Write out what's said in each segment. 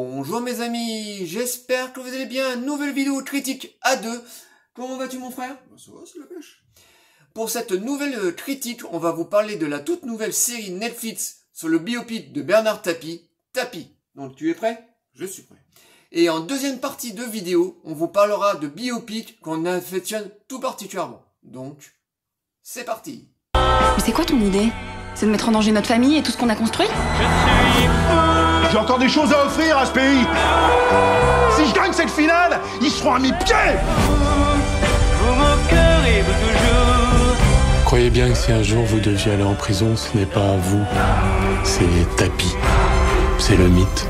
Bonjour mes amis, j'espère que vous allez bien. Nouvelle vidéo critique à deux. Comment vas-tu mon frère? Ça va, c'est la pêche. Pour cette nouvelle critique, on va vous parler de la toute nouvelle série Netflix sur le biopic de Bernard Tapie, Tapie. Donc tu es prêt? Je suis prêt. Et en deuxième partie de vidéo, on vous parlera de biopic qu'on affectionne tout particulièrement. Donc, c'est parti. Mais c'est quoi ton idée? C'est de mettre en danger notre famille et tout ce qu'on a construit? J'ai encore des choses à offrir à ce pays. Si je gagne cette finale, ils seront à mes pieds. Croyez bien que si un jour vous deviez aller en prison, ce n'est pas vous, c'est Tapie. C'est le mythe.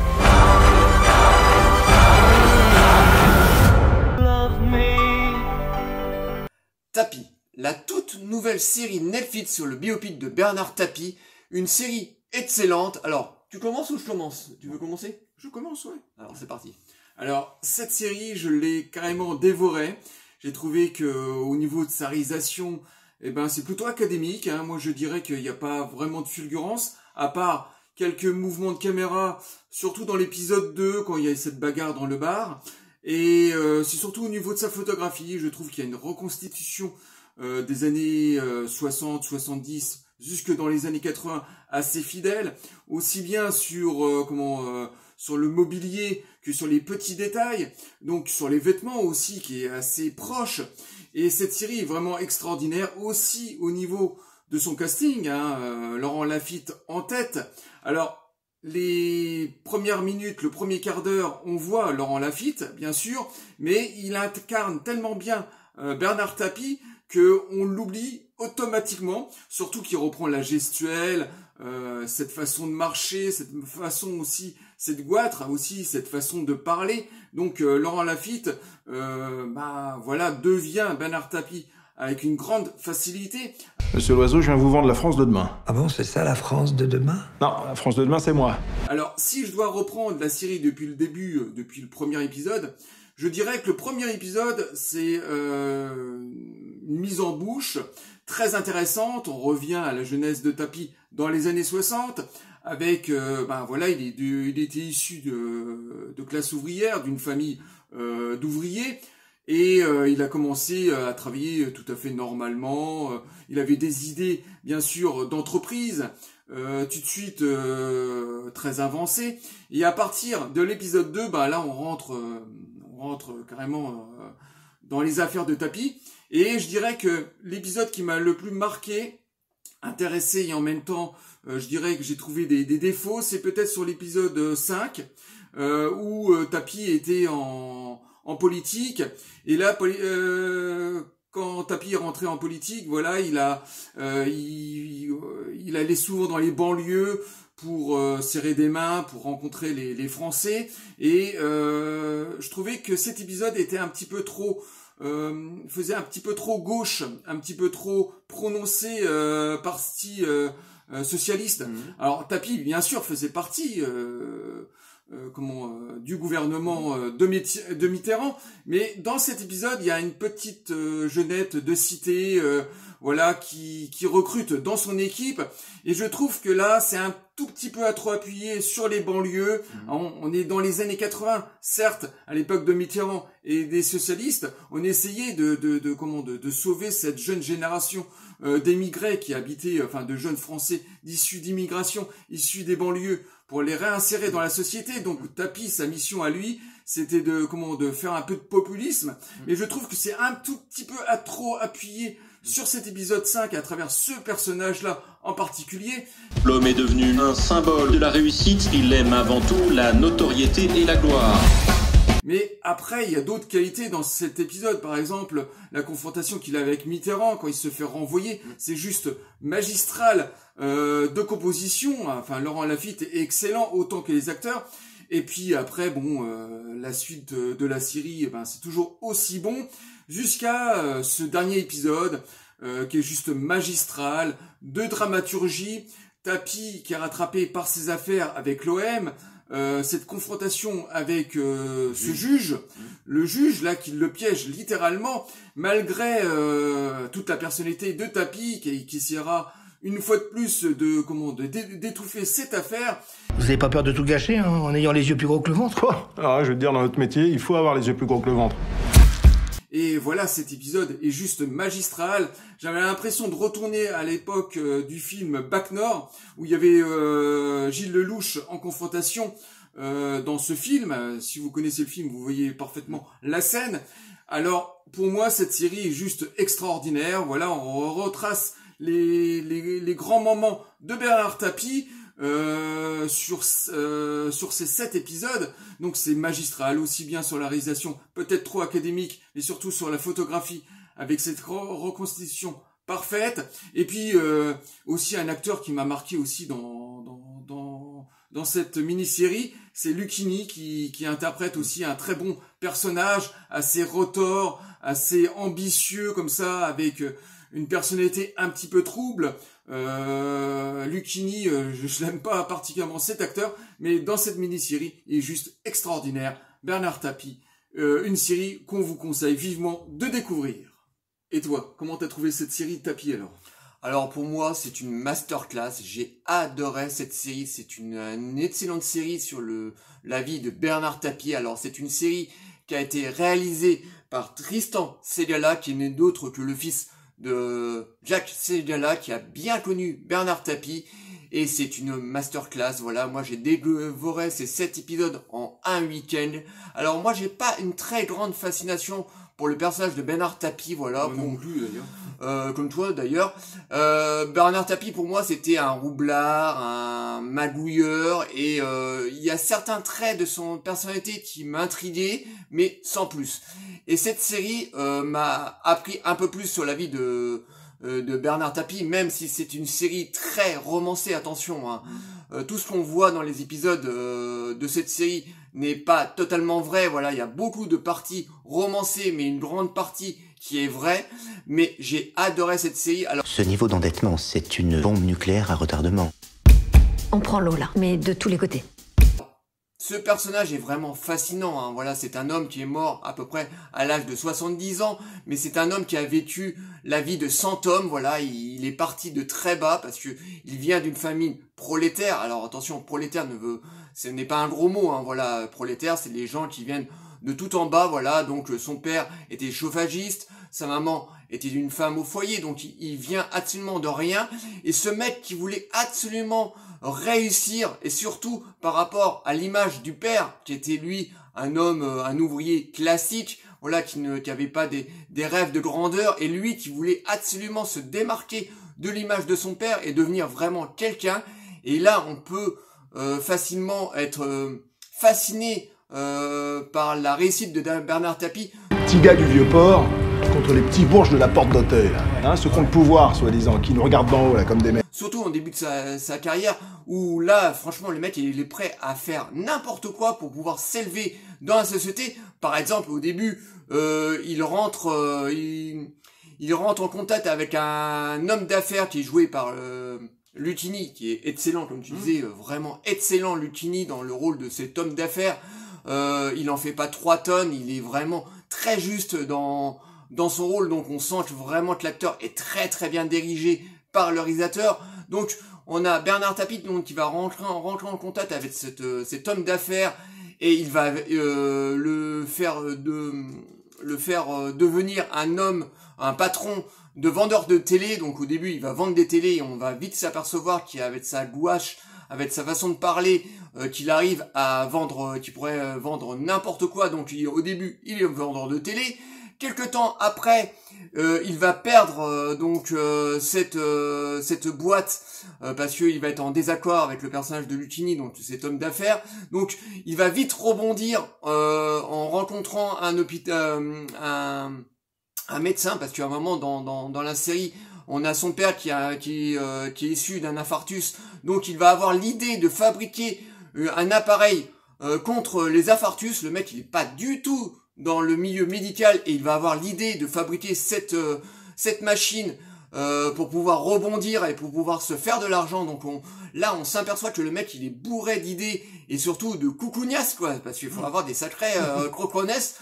Tapie, la toute nouvelle série Netflix sur le biopic de Bernard Tapie, une série excellente. Alors, tu commences ou je commence? Tu veux commencer? Je commence, ouais. Alors, c'est parti. Alors, cette série, je l'ai carrément dévorée. J'ai trouvé que au niveau de sa réalisation, eh ben, c'est plutôt académique, hein. Moi, je dirais qu'il n'y a pas vraiment de fulgurance, à part quelques mouvements de caméra, surtout dans l'épisode 2, quand il y a cette bagarre dans le bar. Et c'est surtout au niveau de sa photographie, je trouve qu'il y a une reconstitution des années 60, 70, jusque dans les années 80, assez fidèle, aussi bien sur sur le mobilier que sur les petits détails, donc sur les vêtements aussi, qui est assez proche. Et cette série est vraiment extraordinaire, aussi au niveau de son casting, hein, Laurent Lafitte en tête. Alors, les premières minutes, le premier quart d'heure, on voit Laurent Lafitte, bien sûr, mais il incarne tellement bien Bernard Tapie que on l'oublie automatiquement, surtout qu'il reprend la gestuelle, cette façon de marcher, cette façon aussi, cette goitre aussi, cette façon de parler. Donc Laurent Lafitte, voilà, devient Bernard Tapie avec une grande facilité. Monsieur Loiseau, je viens vous vendre la France de demain. Ah bon, c'est ça la France de demain? Non, la France de demain, c'est moi. Alors, si je dois reprendre la série depuis le début, depuis le premier épisode, je dirais que le premier épisode, c'est une mise en bouche très intéressante. On revient à la jeunesse de Tapie dans les années 60, avec, voilà, il était issu de classe ouvrière, d'une famille d'ouvriers. Et il a commencé à travailler tout à fait normalement. Il avait des idées, bien sûr, d'entreprise, tout de suite très avancées. Et à partir de l'épisode 2, là, on rentre carrément dans les affaires de Tapie. Et je dirais que l'épisode qui m'a le plus marqué, intéressé et en même temps, je dirais que j'ai trouvé des défauts, c'est peut-être sur l'épisode 5, où Tapie était en politique, et là quand Tapie est rentré en politique, voilà, il allait souvent dans les banlieues pour serrer des mains, pour rencontrer les Français, et je trouvais que cet épisode était un petit peu trop faisait un petit peu trop gauche, un petit peu trop prononcé parti socialiste. Alors Tapie, bien sûr, faisait partie du gouvernement de Mitterrand, mais dans cet épisode il y a une petite jeunette de cité voilà qui recrute dans son équipe, et je trouve que là c'est un tout petit peu à trop appuyé sur les banlieues. On est dans les années 80, certes, à l'époque de Mitterrand et des socialistes, on essayait de sauver cette jeune génération d'émigrés qui habitaient, enfin de jeunes Français issus d'immigration, issus des banlieues, pour les réinsérer dans la société. Donc Tapie, sa mission à lui, c'était de faire un peu de populisme. Mais je trouve que c'est un tout petit peu à trop appuyé sur cet épisode 5 à travers ce personnage-là en particulier. L'homme est devenu un symbole de la réussite. Il aime avant tout la notoriété et la gloire. Mais après, il y a d'autres qualités dans cet épisode. Par exemple, la confrontation qu'il a avec Mitterrand quand il se fait renvoyer, c'est juste magistral de composition. Enfin, Laurent Lafitte est excellent autant que les acteurs. Et puis après, la suite de la série, c'est toujours aussi bon, jusqu'à ce dernier épisode qui est juste magistral, de dramaturgie. Tapie qui est rattrapé par ses affaires avec l'OM, cette confrontation avec ce juge, le juge là qui le piège littéralement, malgré toute la personnalité de Tapie qui essaiera une fois de plus d'étouffer cette affaire. Vous avez pas peur de tout gâcher, hein, en ayant les yeux plus gros que le ventre? Quoi? Alors, je veux te dire, dans notre métier, il faut avoir les yeux plus gros que le ventre. Et voilà, cet épisode est juste magistral. J'avais l'impression de retourner à l'époque du film Bac Nord, où il y avait Gilles Lelouch en confrontation dans ce film. Si vous connaissez le film, vous voyez parfaitement la scène. Alors, pour moi, cette série est juste extraordinaire. Voilà, on retrace les grands moments de Bernard Tapie sur ces 7 épisodes. Donc c'est magistral, aussi bien sur la réalisation, peut-être trop académique, mais surtout sur la photographie, avec cette reconstitution parfaite. Et puis aussi un acteur qui m'a marqué aussi dans cette mini-série, c'est Lucchini qui interprète aussi un très bon personnage, assez retors, assez ambitieux comme ça, avec une personnalité un petit peu trouble. Lucchini, je l'aime pas particulièrement cet acteur, mais dans cette mini-série, il est juste extraordinaire. Bernard Tapie, une série qu'on vous conseille vivement de découvrir. Et toi, comment t'as trouvé cette série Tapie alors? Alors pour moi, c'est une masterclass. J'ai adoré cette série. C'est une excellente série sur la vie de Bernard Tapie. Alors c'est une série qui a été réalisée par Tristan Segala, qui n'est d'autre que le fils de Jacques Segala, qui a bien connu Bernard Tapie. Et c'est une masterclass. Voilà, moi j'ai dévoré ces 7 épisodes en un week-end. Alors moi j'ai pas une très grande fascination pour le personnage de Bernard Tapie, voilà. Non plus d'ailleurs. Comme toi d'ailleurs. Bernard Tapie pour moi c'était un roublard, un magouilleur, et il y a certains traits de son personnalité qui m'intriguaient, mais sans plus. Et cette série m'a appris un peu plus sur la vie de Bernard Tapie, même si c'est une série très romancée, attention, hein. Tout ce qu'on voit dans les épisodes de cette série n'est pas totalement vrai, voilà, il y a beaucoup de parties romancées, mais une grande partie qui est vraie, mais j'ai adoré cette série. Alors, ce niveau d'endettement, c'est une bombe nucléaire à retardement. On prend l'eau là, mais de tous les côtés. ce personnage est vraiment fascinant, hein. Voilà, c'est un homme qui est mort à peu près à l'âge de 70 ans, mais c'est un homme qui a vécu la vie de 100 hommes, voilà, il est parti de très bas parce que il vient d'une famille prolétaire. Alors attention, prolétaire ce n'est pas un gros mot, hein, voilà, prolétaire, c'est les gens qui viennent de tout en bas, voilà, donc son père était chauffagiste, sa maman était une femme au foyer, donc il vient absolument de rien, et ce mec qui voulait absolument réussir, et surtout par rapport à l'image du père, qui était lui un homme, un ouvrier classique, voilà, qui avait pas des rêves de grandeur, et lui qui voulait absolument se démarquer de l'image de son père et devenir vraiment quelqu'un. Et là on peut facilement être fasciné par la réussite de Bernard Tapie. Petit gars du Vieux-Port contre les petits bourges de la porte d'hôtel, hein, ceux qui ont le pouvoir, soi-disant, qui nous regardent d'en haut, là, comme des mecs. Surtout en début de sa carrière, où là, franchement, le mec, il est prêt à faire n'importe quoi pour pouvoir s'élever dans la société. Par exemple, au début, il rentre en contact avec un homme d'affaires qui est joué par Lucchini, qui est excellent, comme tu disais, vraiment excellent, Lucchini, dans le rôle de cet homme d'affaires. Il en fait pas 3 tonnes, il est vraiment très juste dans son rôle, donc on sent vraiment que l'acteur est très très bien dirigé par le réalisateur. Donc on a Bernard Tapie donc, qui va rentrer en contact avec cet homme d'affaires, et il va le faire devenir un patron de vendeur de télé. Donc au début il va vendre des télés, et on va vite s'apercevoir qu'avec sa gouache, avec sa façon de parler, qu'il arrive à vendre, qu'il pourrait vendre n'importe quoi. Donc au début il est vendeur de télé. Quelque temps après, il va perdre cette boîte parce qu'il va être en désaccord avec le personnage de Lucchini, donc cet homme d'affaires. Donc il va vite rebondir en rencontrant un médecin, parce qu'à un moment dans la série, on a son père qui est issu d'un infarctus. Donc il va avoir l'idée de fabriquer un appareil contre les infarctus. Le mec il est pas du tout dans le milieu médical, et il va avoir l'idée de fabriquer cette machine pour pouvoir rebondir et pour pouvoir se faire de l'argent. Donc on s'aperçoit que le mec il est bourré d'idées et surtout de coucougnasse, quoi, parce qu'il faut avoir des sacrés croconesses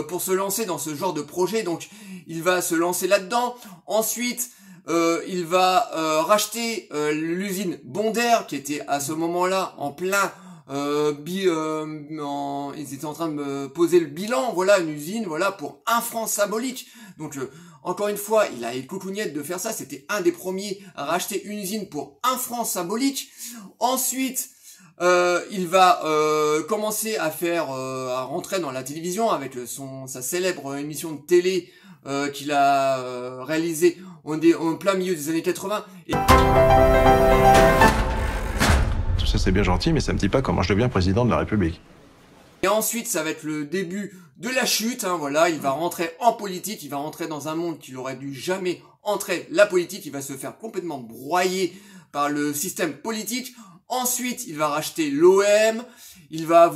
pour se lancer dans ce genre de projet. Donc il va se lancer là-dedans. Ensuite il va racheter l'usine Bonder qui était à ce moment-là en plein ils étaient en train de poser le bilan, voilà, une usine, voilà, pour 1 franc symbolique. Donc encore une fois, il a eu coucougnette de faire ça, c'était un des premiers à racheter une usine pour 1 franc symbolique. Ensuite, il va commencer à à rentrer dans la télévision avec sa célèbre émission de télé qu'il a réalisée en plein milieu des années 80. Tout ça c'est bien gentil, mais ça me dit pas comment je deviens président de la République. Et ensuite, ça va être le début de la chute, hein, voilà, il va rentrer en politique, il va rentrer dans un monde qu'il aurait dû jamais entrer, la politique, il va se faire complètement broyer par le système politique. Ensuite, il va racheter l'OM, il va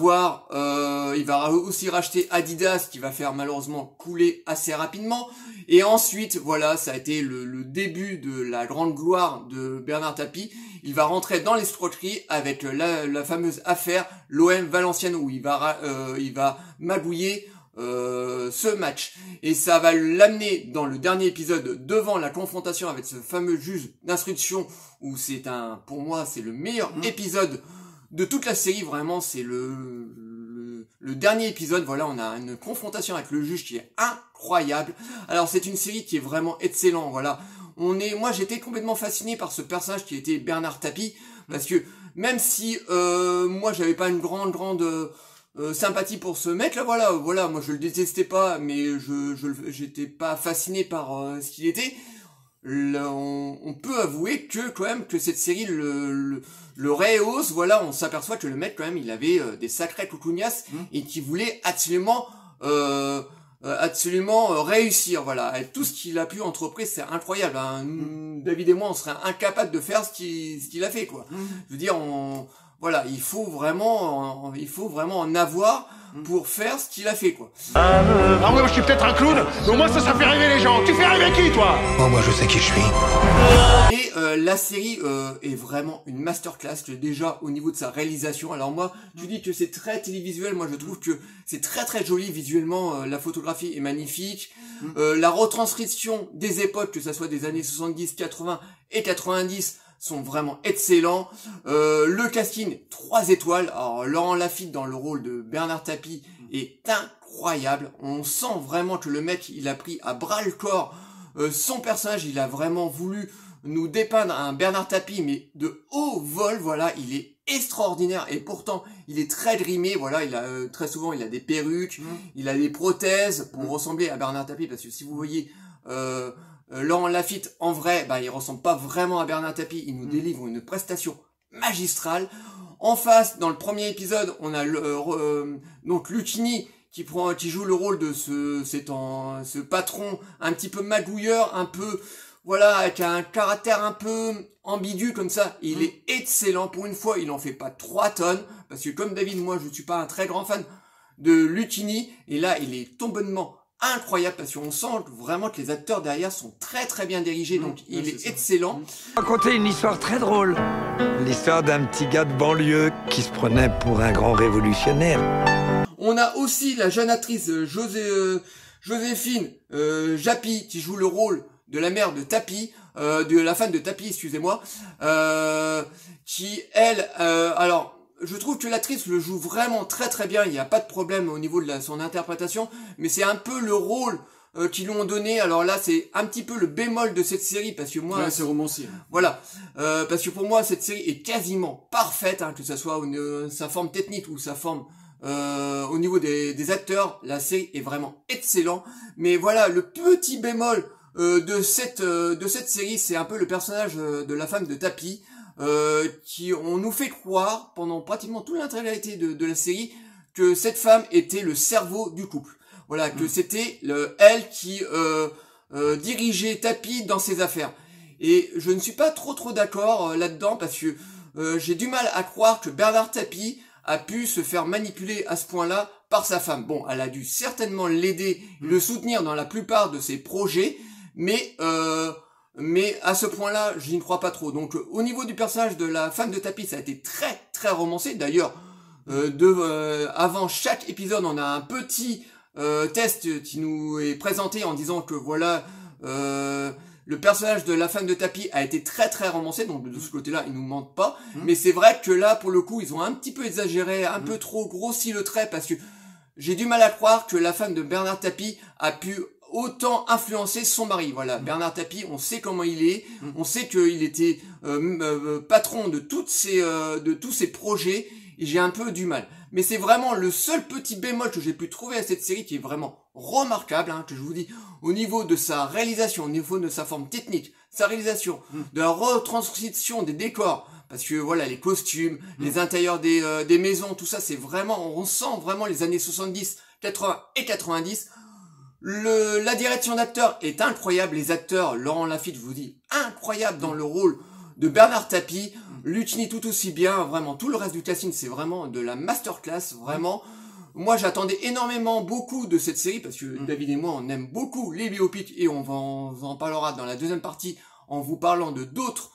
aussi racheter Adidas, qui va faire malheureusement couler assez rapidement. Et ensuite, voilà, ça a été le début de la grande gloire de Bernard Tapie. Il va rentrer dans l'escroquerie avec la fameuse affaire l'OM Valenciennes, où il va magouiller ce match. Et ça va l'amener dans le dernier épisode devant la confrontation avec ce fameux juge d'instruction, où pour moi, c'est le meilleur épisode de toute la série. Vraiment, c'est le dernier épisode. Voilà, on a une confrontation avec le juge qui est incroyable. Alors, c'est une série qui est vraiment excellente. Voilà, moi, j'étais complètement fasciné par ce personnage qui était Bernard Tapie, parce que même si moi, j'avais pas une grande sympathie pour ce mec là, voilà, moi je le détestais pas, mais j'étais pas fasciné par ce qu'il était. On peut avouer que quand même que cette série le rehausse, voilà, on s'aperçoit que le mec quand même il avait des sacrés coucougnasses et qui voulait absolument réussir, voilà, avec tout ce qu'il a pu entreprendre, c'est incroyable, hein. David et moi on serait incapables de faire ce qu'il a fait, quoi. Je veux dire, voilà, il faut vraiment en avoir pour faire ce qu'il a fait, quoi. Ah ouais, je suis peut-être un clown, mais au moins ça fait rêver les gens. Tu fais rêver qui, toi? Oh, moi je sais qui je suis. Et la série est vraiment une masterclass, déjà au niveau de sa réalisation. Alors moi, tu dis que c'est très télévisuel, moi je trouve que c'est très très joli visuellement, la photographie est magnifique. La retranscription des époques, que ça soit des années 70, 80 et 90, sont vraiment excellents. Le casting, 3 étoiles. Alors Laurent Lafitte dans le rôle de Bernard Tapie est incroyable. On sent vraiment que le mec, il a pris à bras le corps son personnage. Il a vraiment voulu nous dépeindre un Bernard Tapie, mais de haut vol. Voilà, il est extraordinaire et pourtant il est très grimé. Voilà, très souvent il a des perruques, il a des prothèses pour ressembler à Bernard Tapie, parce que si vous voyez Laurent Lafitte en vrai, il ressemble pas vraiment à Bernard Tapie. Il nous délivre une prestation magistrale. En face, dans le premier épisode, on a donc Lucchini qui joue le rôle de ce patron un petit peu magouilleur, un peu, voilà, avec un caractère un peu ambigu comme ça. Il est excellent. Pour une fois, il en fait pas 3 tonnes, parce que comme David, moi, je suis pas un très grand fan de Lucchini, et là, il est tombement incroyable, parce qu'on sent vraiment que les acteurs derrière sont très très bien dirigés, donc il est excellent. Je vais raconter une histoire très drôle. L'histoire d'un petit gars de banlieue qui se prenait pour un grand révolutionnaire. On a aussi la jeune actrice Joséphine Japy qui joue le rôle de la mère de Tapie, de la femme de Tapie, excusez-moi, qui elle, alors je trouve que l'actrice le joue vraiment très très bien, il n'y a pas de problème au niveau de son interprétation, mais c'est un peu le rôle qu'ils lui ont donné. Alors là, c'est un petit peu le bémol de cette série, parce que moi... Ouais, c'est romancier. Voilà, parce que pour moi, cette série est quasiment parfaite, hein, que ça soit sa forme technique ou sa forme au niveau des acteurs. La série est vraiment excellente, mais voilà, le petit bémol de cette série, c'est un peu le personnage de la femme de Tapie, on nous fait croire pendant pratiquement toute l'intégralité de la série que cette femme était le cerveau du couple. Voilà, que c'était elle qui dirigeait Tapie dans ses affaires. Et je ne suis pas trop d'accord là-dedans, parce que j'ai du mal à croire que Bernard Tapie a pu se faire manipuler à ce point-là par sa femme. Bon, elle a dû certainement l'aider, le soutenir dans la plupart de ses projets, mais à ce point-là, je n'y crois pas trop. Donc, au niveau du personnage de la femme de Tapie, ça a été très très romancé. D'ailleurs, avant chaque épisode, on a un petit test qui nous est présenté en disant que voilà, Le personnage de la femme de tapis a été très très romancé, donc de ce côté-là, il nous mente pas. Mais c'est vrai que là, pour le coup, ils ont un petit peu exagéré, un peu trop grossi le trait, parce que j'ai du mal à croire que la femme de Bernard Tapie a pu autant influencer son mari. Voilà, Bernard Tapie, on sait comment il est, on sait qu'il était patron de tous ses projets, et j'ai un peu du mal. Mais c'est vraiment le seul petit bémol que j'ai pu trouver à cette série qui est vraiment remarquable, hein, que je vous dis, au niveau de sa réalisation, au niveau de sa forme technique, sa réalisation, de la retranscription des décors, parce que voilà, les costumes, les intérieurs des maisons, tout ça, c'est vraiment, on ressent vraiment les années 70, 80 et 90. La direction d'acteur est incroyable, les acteurs, Laurent Lafitte, je vous dis, incroyable dans le rôle de Bernard Tapie, Lucchini tout aussi bien, vraiment, tout le reste du casting, c'est vraiment de la masterclass, vraiment. Moi, j'attendais énormément beaucoup de cette série, parce que David et moi, on aime beaucoup les biopics, et on en parlera dans la deuxième partie, en vous parlant de d'autres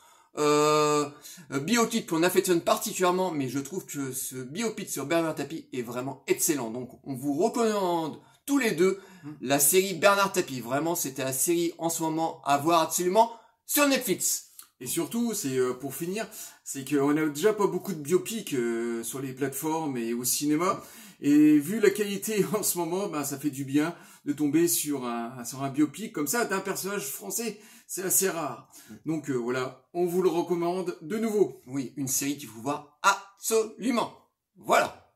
biopics qu'on affectionne particulièrement, mais je trouve que ce biopic sur Bernard Tapie est vraiment excellent. Donc, on vous recommande tous les deux la série Bernard Tapie. Vraiment, c'était la série en ce moment à voir absolument sur Netflix. Et surtout, c'est pour finir, c'est qu'on a déjà pas beaucoup de biopics sur les plateformes et au cinéma. Et vu la qualité en ce moment, ben ça fait du bien de tomber sur un biopic comme ça d'un personnage français. C'est assez rare. Donc voilà, on vous le recommande de nouveau. Oui, une série qu'il faut voir absolument. Voilà.